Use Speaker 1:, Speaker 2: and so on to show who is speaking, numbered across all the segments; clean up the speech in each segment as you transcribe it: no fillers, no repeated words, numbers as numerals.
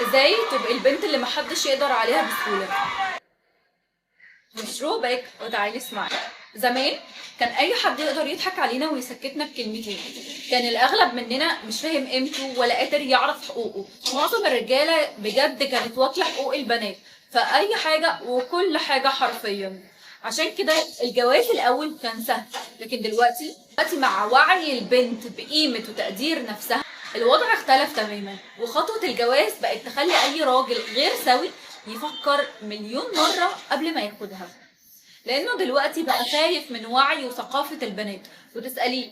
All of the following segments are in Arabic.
Speaker 1: ازاي تبقي البنت اللي محدش يقدر عليها بسهولة؟ مشروع باك وتعالي اسمعي. زمان كان اي حد يقدر يضحك علينا ويسكتنا بكلمتين. كان الاغلب مننا مش فاهم قيمته ولا قادر يعرف حقوقه. معظم الرجاله بجد كانت واكله حقوق البنات فاي حاجه وكل حاجه حرفيا. عشان كده الجواز الاول كان سهل، لكن دلوقتي مع وعي البنت بقيمه وتقدير نفسها الوضع اختلف تماما، وخطوه الجواز بقت تخلي اي راجل غير سوي يفكر مليون مره قبل ما ياخدها، لانه دلوقتي بقى خايف من وعي وثقافة البنات. وتسأليه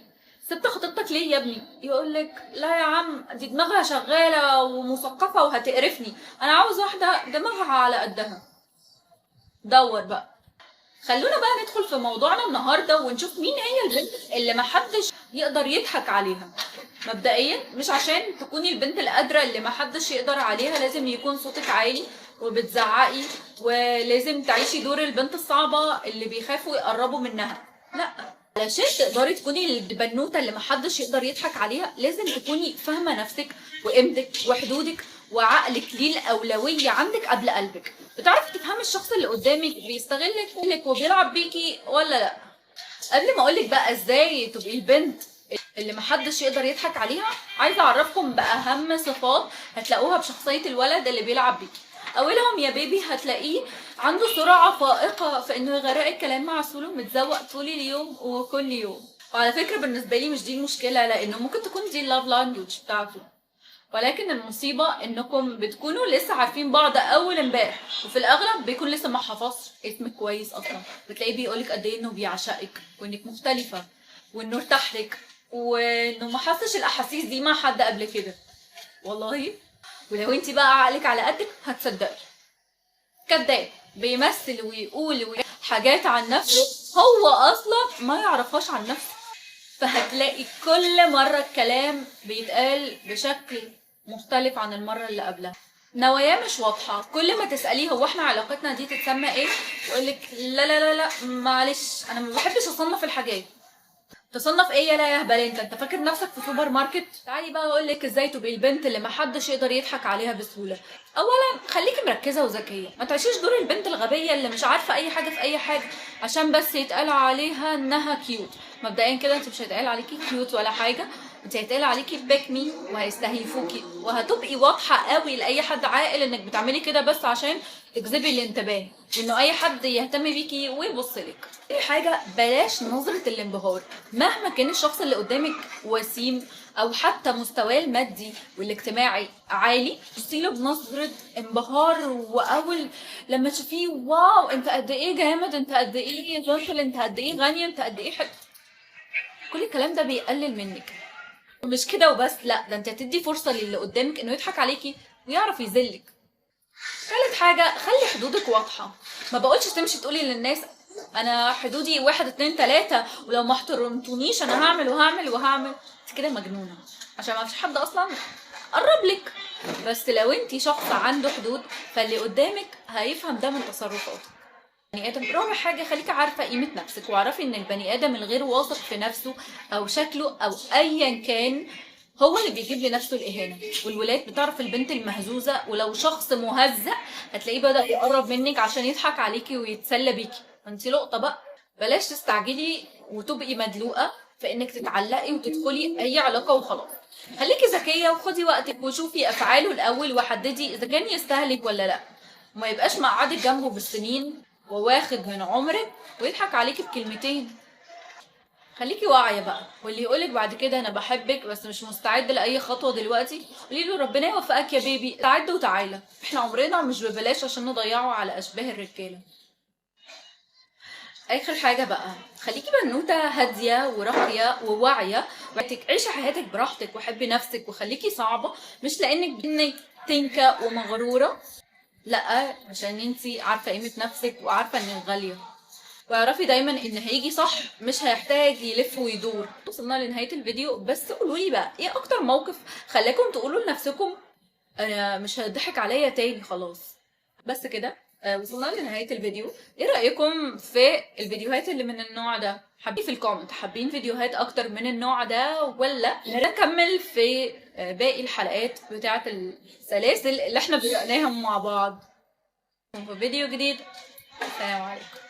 Speaker 1: سبت خطيبتك ليه يا ابني؟ يقولك لا يا عم دي دماغها شغالة ومثقفة وهتقرفني، انا عاوز واحدة دماغها على قدها. دور بقى. خلونا بقى ندخل في موضوعنا النهارده ونشوف مين هي البنت اللي محدش يقدر يضحك عليها. مبدئيا مش عشان تكوني البنت القادرة اللي محدش يقدر عليها لازم يكون صوتك عالي وبتزعقي ولازم تعيشي دور البنت الصعبة اللي بيخافوا يقربوا منها. لا، علشان تقدري تكوني البنوتة اللي محدش يقدر يضحك عليها لازم تكوني فاهمة نفسك وقيمتك وحدودك، وعقلك ليه الأولوية عندك قبل قلبك. بتعرفي تفهمي الشخص اللي قدامك بيستغلك وبيلعب بيكي ولا لا. قبل ما اقولك بقى ازاي تبقي البنت اللي محدش يقدر يضحك عليها، عايزه اعرفكم باهم صفات هتلاقوها بشخصيه الولد اللي بيلعب بيكي. اولهم يا بيبي هتلاقيه عنده سرعه فائقه في انه يغرق الكلام مع سوله متزوق طول اليوم وكل يوم. وعلى فكره بالنسبه لي مش دي المشكله، لانه ممكن تكون دي اللاف لانجوج بتاعته، ولكن المصيبة انكم بتكونوا لسه عارفين بعض اول امبارح، وفي الاغلب بيكون لسه ما حفظش اسمك كويس اصلا. بتلاقيه بيقولك قد ايه انه بيعشقك وانك مختلفة وانه ارتاح لك وانه ما حسش الاحاسيس دي مع حد قبل كده. والله ولو انت بقى عقلك على قدك هتصدقي. كذاب بيمثل ويقول حاجات عن نفسه هو اصلا ما يعرفهاش عن نفسه. فهتلاقي كل مرة الكلام بيتقال بشكل مختلف عن المرة اللي قبلها. نواياه مش واضحة، كل ما تسأليه هو احنا علاقتنا دي تتسمى ايه يقولك لا لا لا لا معلش انا ما بحبش اصنف الحاجات. تصنف ايه يا لا يا هبل؟ انت فاكر نفسك في سوبر ماركت؟ تعالي بقى اقولك ازاي تبقي البنت اللي محدش يقدر يضحك عليها بسهولة. اولا خليكي مركزة وذكية، ما تعيشيش دور البنت الغبية اللي مش عارفة اي حاجة في اي حاجة عشان بس يتقال عليها انها كيوت. مبدئيا كده انت مش هيتقال عليكي كيوت ولا حاجة، انت هيتقال عليكي باك مي وهيستهيفوكي، وهتبقي واضحة قوي لاي حد عاقل انك بتعملي كده بس عشان تجذبي الانتباه وانه اي حد يهتم بيكي ويبص لك. اي حاجه بلاش نظره الانبهار، مهما كان الشخص اللي قدامك وسيم او حتى مستواه المادي والاجتماعي عالي، بصيله بنظره انبهار. واول لما تشوفيه واو انت قد ايه جامد، انت قد ايه جنتل، انت قد ايه غني، انت قد ايه كل الكلام ده بيقلل منك. ومش كده وبس، لا ده انت هتدي فرصه للي قدامك انه يضحك عليكي ويعرف يذلك. تالت حاجة خلي حدودك واضحة. ما بقولش تمشي تقولي للناس انا حدودي 1 2 3 ولو ما احترمتونيش انا هعمل وهعمل وهعمل. انت كده مجنونة عشان ما فيش حد اصلا قرب لك. بس لو انت شخص عنده حدود فاللي قدامك هيفهم ده من تصرفاتك. بني ادم. رابع حاجة خليكي عارفة قيمة نفسك، واعرفي ان البني ادم الغير واثق في نفسه او شكله او ايا كان هو اللي بيجيب لنفسه الاهانه. والولاد بتعرف البنت المهزوزه، ولو شخص مهزأ هتلاقيه بدأ يقرب منك عشان يضحك عليكي ويتسلى بيكي. انت لقطه بقى. بلاش تستعجلي وتبقي مدلوقه في انك تتعلقي وتدخلي اي علاقه وخلاص. خليكي ذكيه وخدي وقتك وشوفي افعاله الاول وحددي اذا كان يستهلك ولا لا، وما يبقاش مقعدك جنبه بالسنين وواخد من عمرك ويضحك عليكي بكلمتين. خليكي واعيه بقى، واللي يقولك بعد كده انا بحبك بس مش مستعد لاي خطوه دلوقتي قولي له ربنا يوفقك يا بيبي، استعد وتعالى، احنا عمرنا مش ببلاش عشان نضيعه على اشباه الرجاله. اخر حاجه بقى خليكي بنوته هاديه وراقيه وواعيه وعيتك، عيشي حياتك براحتك وحبي نفسك وخليكي صعبه، مش لانك تنكه ومغروره، لا عشان انتي عارفه قيمه نفسك وعارفه انك غاليه. واعرفي دايما ان هيجي صح مش هيحتاج يلف ويدور. وصلنا لنهايه الفيديو، بس قولولي بقى ايه اكتر موقف خلاكم تقولوا لنفسكم انا مش هضحك عليا تاني خلاص. بس كده. وصلنا لنهاية الفيديو. ايه رأيكم في الفيديوهات اللي من النوع ده؟ حابين في الكومنت حابين فيديوهات اكتر من النوع ده، ولا نكمل في باقي الحلقات بتاعة السلاسل اللي احنا بدأناها مع بعض؟ في فيديو جديد، السلام عليكم.